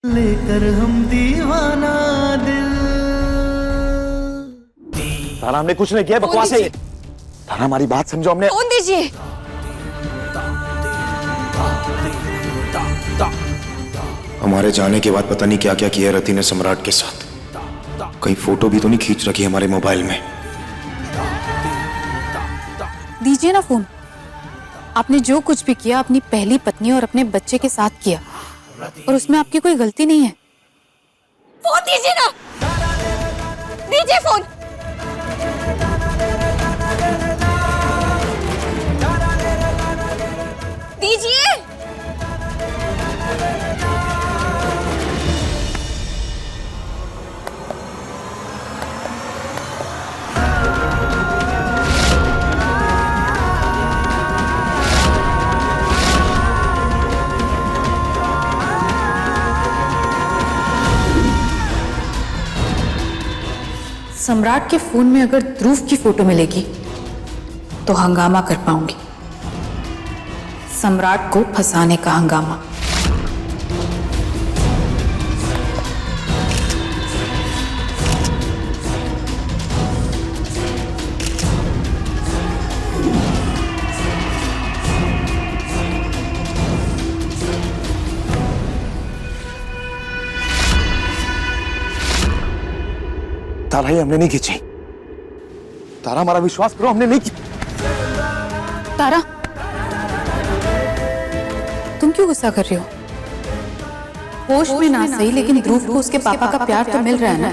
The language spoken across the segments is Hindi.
लेकर हम दीवाना दिल। तारा हमने कुछ नहीं किया, बकवास है ये। तारा हमारी बात समझो, हमने फोन दीजिए। हमारे जाने के बाद पता नहीं क्या क्या किया रति ने सम्राट के साथ। कहीं फोटो भी तो नहीं खींच रखी हमारे मोबाइल में। दीजिए ना फोन। आपने जो कुछ भी किया अपनी पहली पत्नी और अपने बच्चे के साथ किया, और उसमें आपकी कोई गलती नहीं है। फोन दीजिए ना, दीजिए फोन। दीजिए। सम्राट के फोन में अगर ध्रुव की फोटो मिलेगी तो हंगामा कर पाऊंगी। सम्राट को फंसाने का हंगामा। तारा ये हमने नहीं खींची। तारा हमारा विश्वास करो, हमने नहीं की। तारा, तुम क्यों गुस्सा कर रही हो? होश में ना सही, लेकिन ध्रुव को उसके पापा का प्यार तो मिल रहा है ना।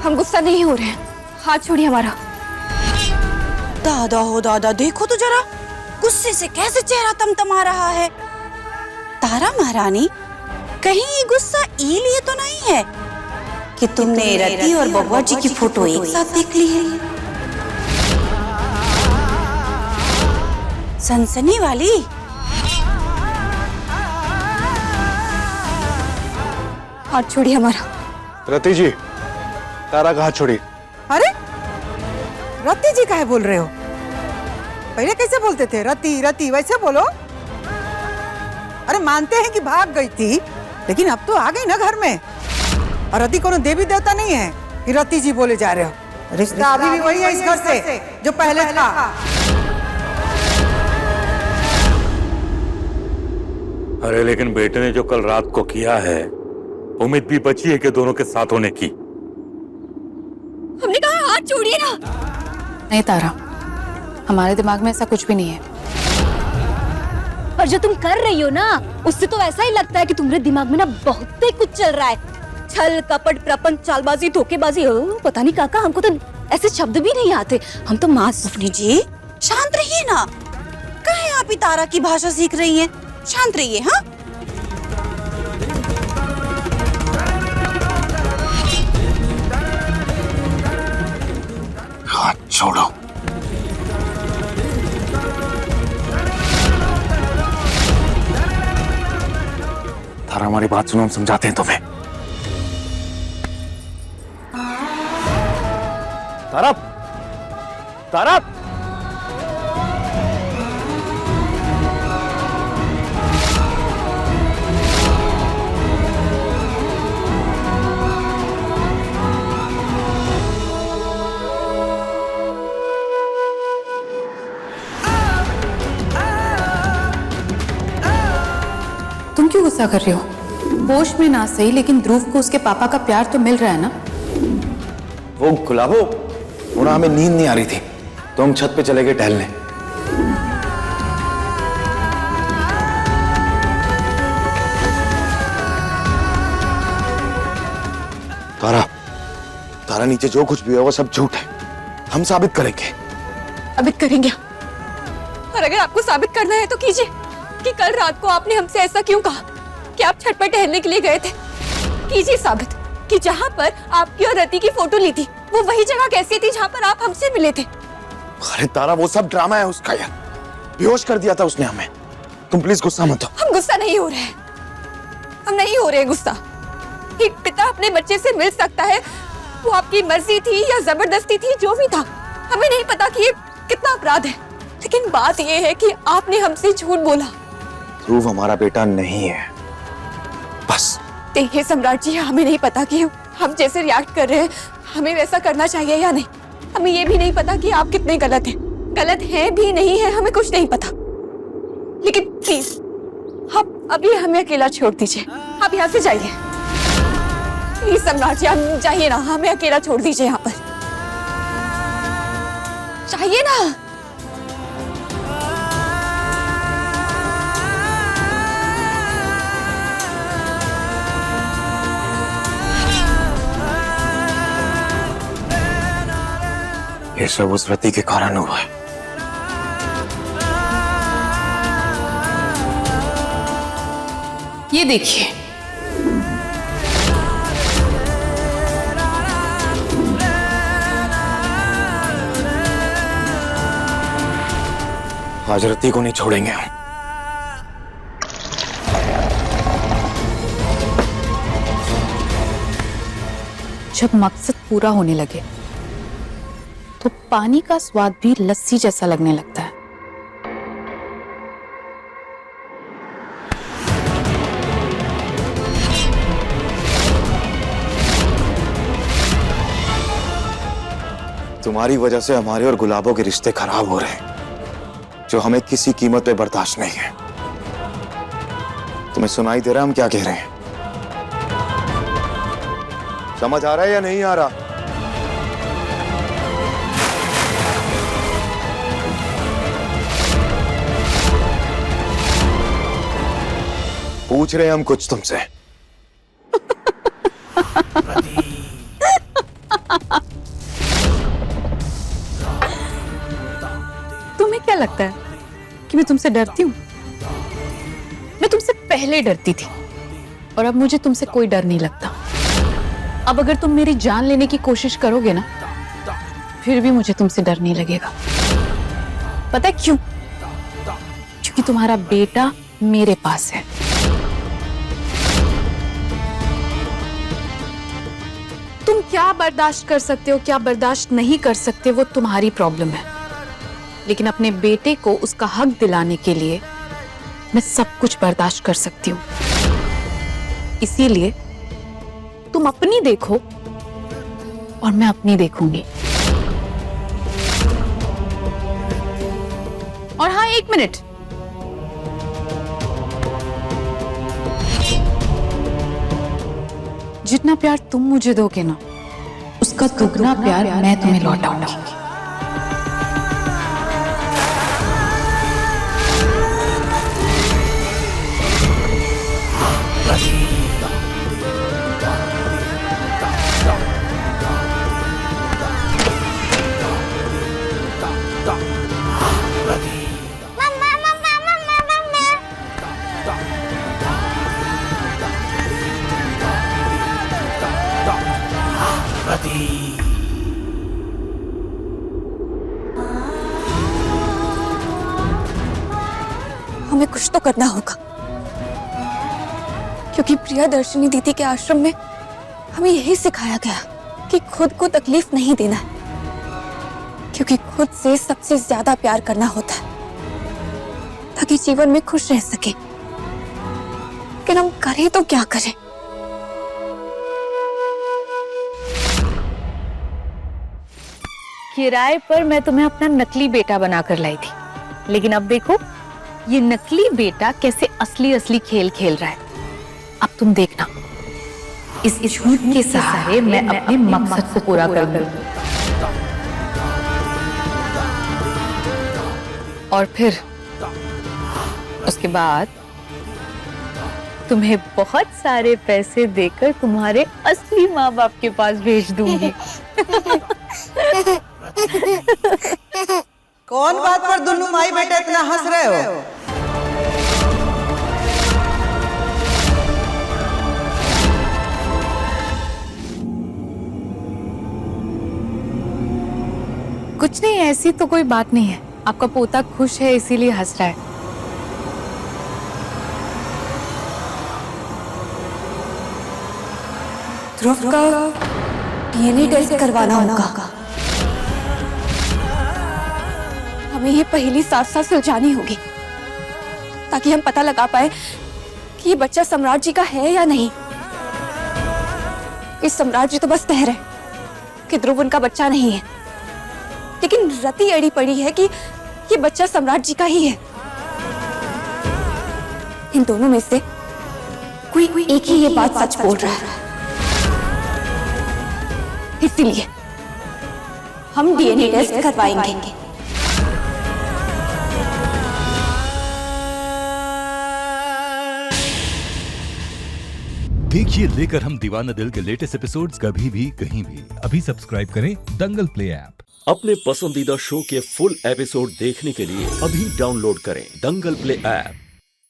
हम गुस्सा नहीं हो रहे हैं, हाथ छोड़िए हमारा। दादा हो दादा, देखो तो जरा, गुस्से से कैसे चेहरा तमतमा रहा है। तारा महारानी, कहीं ये गुस्सा लिए तो नहीं है कि तुमने रति और बबुआ जी की फोटो एक साथ देख ली है? सनसनी वाली। हाथ छोड़िए हमारा। रति जी, तारा का हाथ छोड़ी। अरे रति जी काहे बोल रहे हो? पहले कैसे बोलते थे? रति रति वैसे बोलो। अरे मानते हैं कि भाग गई थी, लेकिन अब तो आ गई ना घर में। और रति कोनो देवी देवता नहीं है कि रति जी बोले जा रहे हो। रिश्ता अभी भी वही है इस घर से जो पहले था। अरे लेकिन बेटे ने जो कल रात को किया है, उम्मीद भी बची है कि दोनों के साथ होने की। हमने कहा हाथ छोड़िए ना। नहीं तारा, हमारे दिमाग में ऐसा कुछ भी नहीं है। पर जो तुम कर रही हो ना, उससे तो ऐसा ही लगता है कि तुम्हारे दिमाग में ना बहुत ही कुछ चल रहा है। छल कपट प्रपंच चालबाजी धोखेबाजी, पता नहीं काका, हमको तो ऐसे शब्द भी नहीं आते। हम तो मास। सुपनी जी शांत रहिए ना। काहे आप ही तारा की भाषा सीख रही हैं? शांत रहिए। हाँ, हाथ छोड़ो। तारा हमारी बात सुनो, हम समझाते हैं तुम्हें। तारा, तारा, तुम क्यों गुस्सा कर रही हो? होश में ना सही, लेकिन ध्रुव को उसके पापा का प्यार तो मिल रहा है ना। वो गुलाबो, थोड़ा हमें नींद नहीं आ रही थी तो हम छत पे चले गए टहलने। तारा, तारा नीचे जो कुछ भी है वो सब झूठ है। हम साबित करेंगे। साबित करेंगे? और अगर आपको साबित करना है तो कीजिए कि कल रात को आपने हमसे ऐसा क्यों कहा कि आप छत पर टहलने के लिए गए थे। कीजिए साबित कि जहाँ पर आपकी और रति की फोटो ली थी वो वही जगह कैसी थी जहाँ पर आप हमसे मिले थे। अरे तारा, वो सब ड्रामा है उसका यार। बेहोश कर दिया था उसने हमें। तुम प्लीज गुस्सा मत हो। हम गुस्सा नहीं हो रहे हैं, हम नहीं हो रहे हैं गुस्सा। एक पिता अपने बच्चे से मिल सकता है, वो आपकी मर्जी थी या जबरदस्ती थी, जो भी था, हमें नहीं पता कि ये कितना अपराध है। लेकिन बात यह है कि आपने हमसे झूठ बोला। ध्रुव हमारा बेटा नहीं है, बस। देखिए सम्राट जी, हमें नहीं पता कि हम जैसे रिएक्ट कर रहे हैं हमें वैसा करना चाहिए या नहीं। हमें ये भी नहीं पता कि आप कितने गलत हैं भी नहीं है, हमें कुछ नहीं पता। लेकिन प्लीज आप अभी हमें अकेला छोड़ दीजिए, आप यहाँ से जाइए प्लीज। सम्राट जी आप जाइए ना, हमें अकेला छोड़ दीजिए यहाँ पर, जाइए ना। ये सब उस रति के कारण हुआ है। ये देखिए, आज रति को नहीं छोड़ेंगे हम। जब मकसद पूरा होने लगे तो पानी का स्वाद भी लस्सी जैसा लगने लगता है। तुम्हारी वजह से हमारे और गुलाबों के रिश्ते खराब हो रहे हैं, जो हमें किसी कीमत पे बर्दाश्त नहीं है। तुम्हें सुनाई दे रहा है हम क्या कह रहे हैं? समझ आ रहा है या नहीं आ रहा? पूछ रहे हैं हम कुछ तुमसे। तुम्हें क्या लगता है कि मैं तुमसे डरती हूँ? मैं तुमसे पहले डरती थी और अब मुझे तुमसे कोई डर नहीं लगता। अब अगर तुम मेरी जान लेने की कोशिश करोगे ना, फिर भी मुझे तुमसे डर नहीं लगेगा। पता है क्यों? क्योंकि तुम्हारा बेटा मेरे पास है। तुम क्या बर्दाश्त कर सकते हो, क्या बर्दाश्त नहीं कर सकते, वो तुम्हारी प्रॉब्लम है। लेकिन अपने बेटे को उसका हक दिलाने के लिए मैं सब कुछ बर्दाश्त कर सकती हूँ। इसीलिए तुम अपनी देखो और मैं अपनी देखूंगी। और हाँ, 1 मिनट, जितना प्यार तुम मुझे दोगे ना, उसका दुगना प्यार मैं तुम्हें लौटाऊंगी। हमें कुछ तो करना होगा, क्योंकि प्रियदर्शिनी दीदी के आश्रम में हमें यही सिखाया गया कि खुद को तकलीफ नहीं देना है, क्योंकि खुद से सबसे ज्यादा प्यार करना होता है ताकि जीवन में खुश रह सके। लेकिन हम करें तो क्या करें? किराए पर मैं तुम्हें अपना नकली बेटा बनाकर लाई थी, लेकिन अब देखो ये नकली बेटा कैसे असली असली खेल खेल रहा है। अब तुम देखना, इस झूठ के सहारे मैं अपने मकसद को पूरा कर दूं। और फिर उसके बाद तुम्हें बहुत सारे पैसे देकर तुम्हारे असली माँ बाप के पास भेज दूंगी। कौन बात पर दोनों माई बेटा इतना हंस रहे हो? कुछ नहीं, ऐसी तो कोई बात नहीं है। आपका पोता खुश है इसीलिए हंस रहा है। ध्रुव का डीएनए टेस्ट करवाना होगा। हमें ये पहेली साफ साफ सुलझानी होगी, ताकि हम पता लगा पाए कि ये बच्चा सम्राट जी का है या नहीं। इस सम्राट जी तो बस कह रहे कि ध्रुव उनका बच्चा नहीं है, लेकिन रति अड़ी पड़ी है कि ये बच्चा सम्राट जी का ही है। इन दोनों में से कोई एक ही ये बात सच बोल रहा है। इसीलिए हम डीएनए टेस्ट करवाएंगे। देखिए लेकर हम दीवाना दिल के लेटेस्ट एपिसोड्स कभी भी कहीं भी। अभी सब्सक्राइब करें दंगल प्ले ऐप। अपने पसंदीदा शो के फुल एपिसोड देखने के लिए अभी डाउनलोड करें दंगल प्ले ऐप।